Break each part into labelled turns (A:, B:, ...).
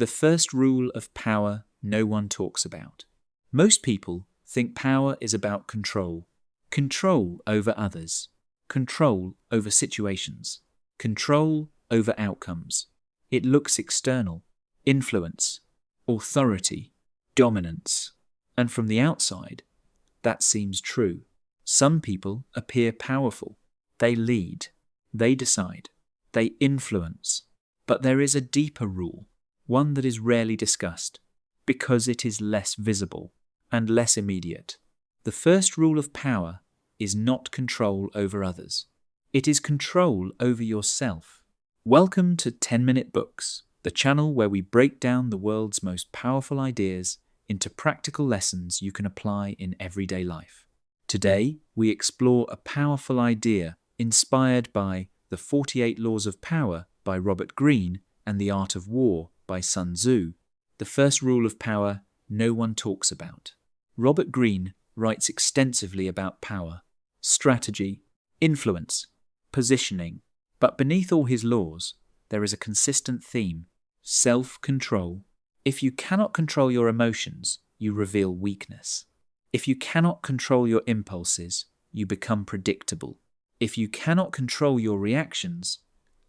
A: The first rule of power no one talks about. Most people think power is about control. Control over others. Control over situations. Control over outcomes. It looks external. Influence. Authority. Dominance. And from the outside, that seems true. Some people appear powerful. They lead. They decide. They influence. But there is a deeper rule, one that is rarely discussed, because it is less visible and less immediate. The first rule of power is not control over others. It is control over yourself. Welcome to 10-Minute Books, the channel where we break down the world's most powerful ideas into practical lessons you can apply in everyday life. Today, we explore a powerful idea inspired by The 48 Laws of Power by Greene and The Art of War by Sun Tzu. The first rule of power no one talks about. Greene writes extensively about power, strategy, influence, positioning, but beneath all his laws, there is a consistent theme: self-control. If you cannot control your emotions, you reveal weakness. If you cannot control your impulses, you become predictable. If you cannot control your reactions,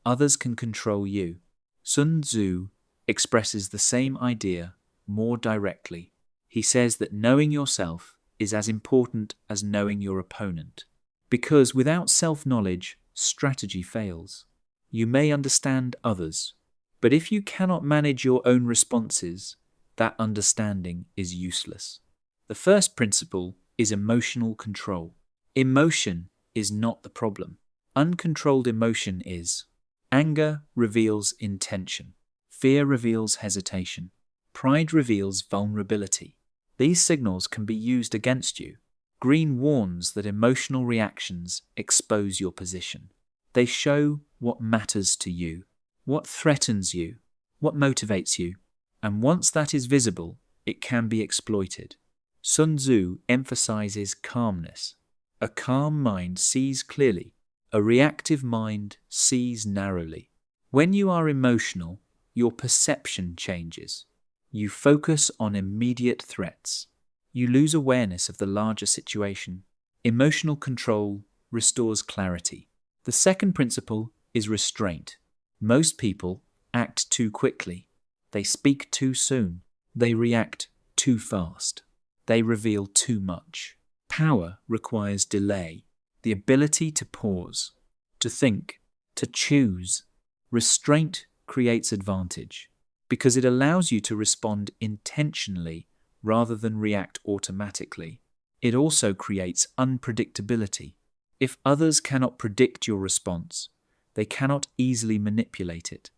A: others can control you. Sun Tzu expresses the same idea more directly. He says that knowing yourself is as important as knowing your opponent, because without self-knowledge, strategy fails. You may understand others, but if you cannot manage your own responses, that understanding is useless. The first principle is emotional control. Emotion is not the problem. Uncontrolled emotion is. Anger reveals intention. Fear reveals hesitation. Pride reveals vulnerability. These signals can be used against you. Greene warns that emotional reactions expose your position. They show what matters to you, what threatens you, what motivates you, and once that is visible, it can be exploited. Sun Tzu emphasizes calmness. A calm mind sees clearly. A reactive mind sees narrowly. When you are emotional, your perception changes. You focus on immediate threats. You lose awareness of the larger situation. Emotional control restores clarity. The second principle is restraint. Most people act too quickly. They speak too soon. They react too fast. They reveal too much. Power requires delay, the ability to pause, to think, to choose. Restraint creates advantage because it allows you to respond intentionally rather than react automatically. It also creates unpredictability. If others cannot predict your response, they cannot easily manipulate it.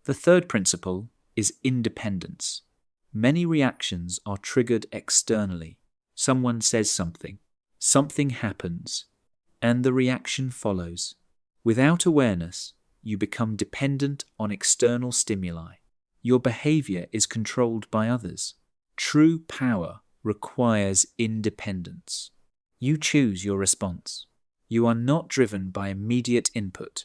A: The third principle is independence. Many reactions are triggered externally. Someone says something, something happens, and the reaction follows. Without awareness, you become dependent on external stimuli. Your behavior is controlled by others. True power requires independence. You choose your response. You are not driven by immediate input.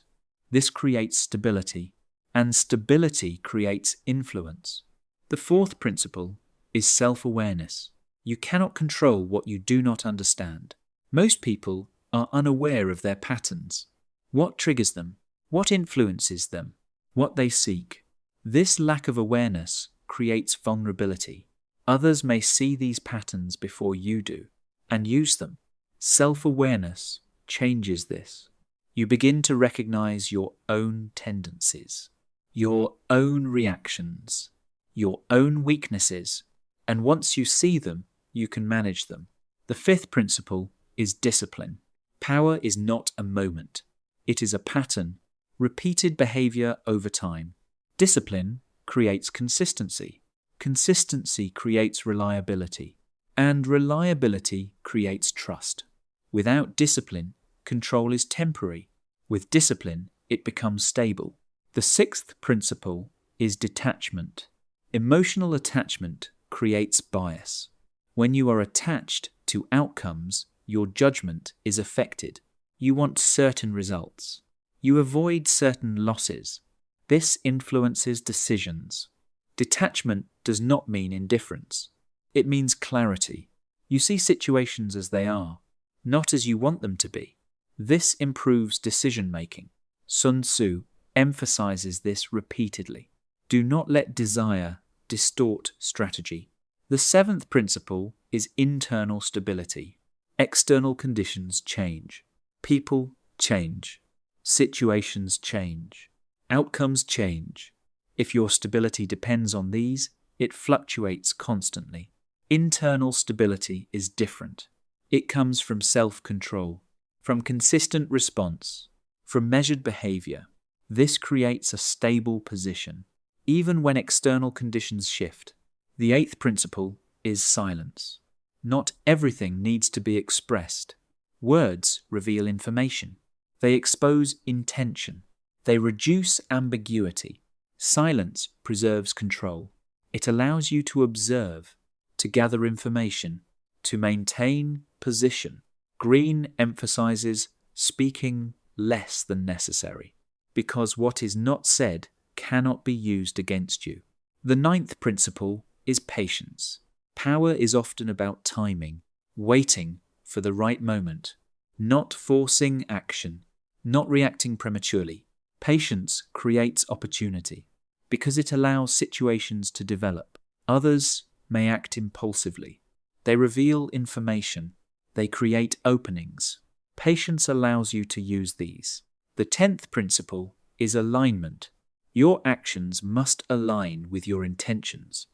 A: This creates stability, and stability creates influence. The fourth principle is self-awareness. You cannot control what you do not understand. Most people are unaware of their patterns. What triggers them? What influences them? What they seek? This lack of awareness creates vulnerability. Others may see these patterns before you do and use them. Self-awareness changes this. You begin to recognize your own tendencies, your own reactions, your own weaknesses, and once you see them, you can manage them. The fifth principle is discipline. Power is not a moment. It is a pattern, repeated behavior over time. Discipline creates consistency. Consistency creates reliability. And reliability creates trust. Without discipline, control is temporary. With discipline, it becomes stable. The sixth principle is detachment. Emotional attachment creates bias. When you are attached to outcomes, your judgment is affected. You want certain results. You avoid certain losses. This influences decisions. Detachment does not mean indifference. It means clarity. You see situations as they are, not as you want them to be. This improves decision-making. Sun Tzu emphasizes this repeatedly. Do not let desire distort strategy. The seventh principle is internal stability. External conditions change. People change. Situations change. Outcomes change. If your stability depends on these, it fluctuates constantly. Internal stability is different. It comes from self-control, from consistent response, from measured behavior. This creates a stable position, even when external conditions shift. The eighth principle is silence. Not everything needs to be expressed. Words reveal information. They expose intention. They reduce ambiguity. Silence preserves control. It allows you to observe, to gather information, to maintain position. Greene emphasizes speaking less than necessary, because what is not said cannot be used against you. The ninth principle is patience. Power is often about timing, waiting for the right moment, not forcing action, not reacting prematurely. Patience creates opportunity because it allows situations to develop. Others may act impulsively. They reveal information. They create openings. Patience allows you to use these. The 10th principle is alignment. Your actions must align with your intentions.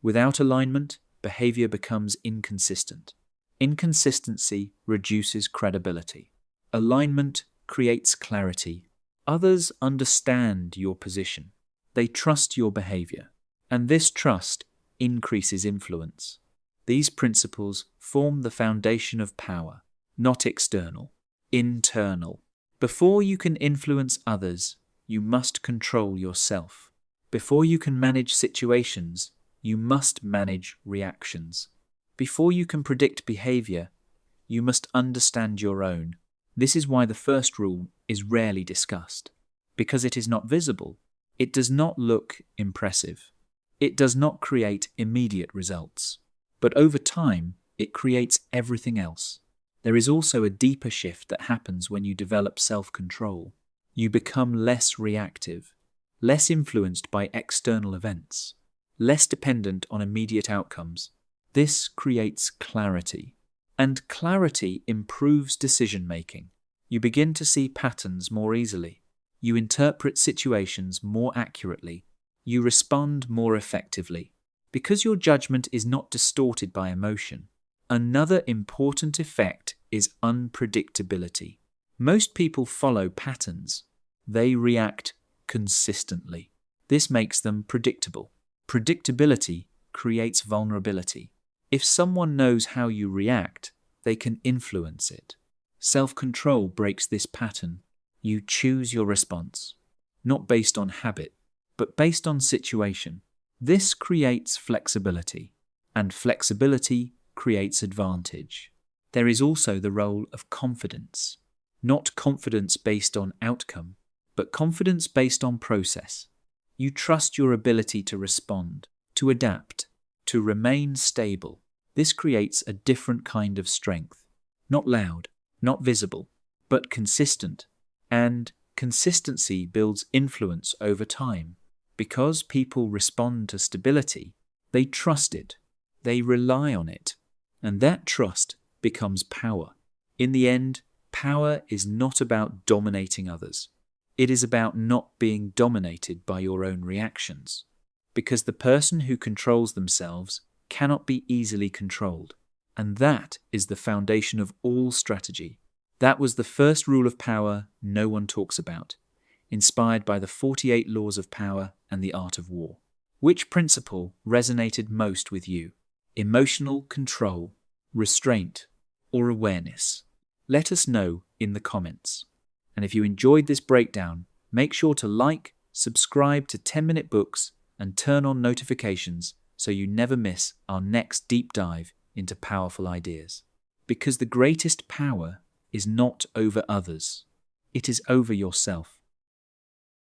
A: Without alignment, behavior becomes inconsistent. Inconsistency reduces credibility. Alignment creates clarity. Others understand your position. They trust your behavior, and this trust increases influence. These principles form the foundation of power, not external, internal. Before you can influence others, you must control yourself. Before you can manage situations, you must manage reactions. Before you can predict behavior, you must understand your own. This is why the first rule is rarely discussed. Because it is not visible, it does not look impressive. It does not create immediate results. But over time, it creates everything else. There is also a deeper shift that happens when you develop self-control. You become less reactive, less influenced by external events, less dependent on immediate outcomes. This creates clarity, and clarity improves decision-making. You begin to see patterns more easily. You interpret situations more accurately. You respond more effectively. Because your judgment is not distorted by emotion. Another important effect is unpredictability. Most people follow patterns. They react consistently. This makes them predictable. Predictability creates vulnerability. If someone knows how you react, they can influence it. Self-control breaks this pattern. You choose your response, not based on habit, but based on situation. This creates flexibility, and flexibility creates advantage. There is also the role of confidence. Not confidence based on outcome, but confidence based on process. You trust your ability to respond, to adapt, to remain stable. This creates a different kind of strength. Not loud, not visible, but consistent. And consistency builds influence over time. Because people respond to stability, they trust it, they rely on it, and that trust becomes power. In the end, power is not about dominating others. It is about not being dominated by your own reactions. Because the person who controls themselves cannot be easily controlled. And that is the foundation of all strategy. That was the first rule of power no one talks about, inspired by the 48 laws of power and the art of war. Which principle resonated most with you? Emotional control, restraint, or awareness? Let us know in the comments. And if you enjoyed this breakdown, make sure to like, subscribe to 10-Minute Books, and turn on notifications so you never miss our next deep dive into powerful ideas. Because the greatest power is not over others. It is over yourself.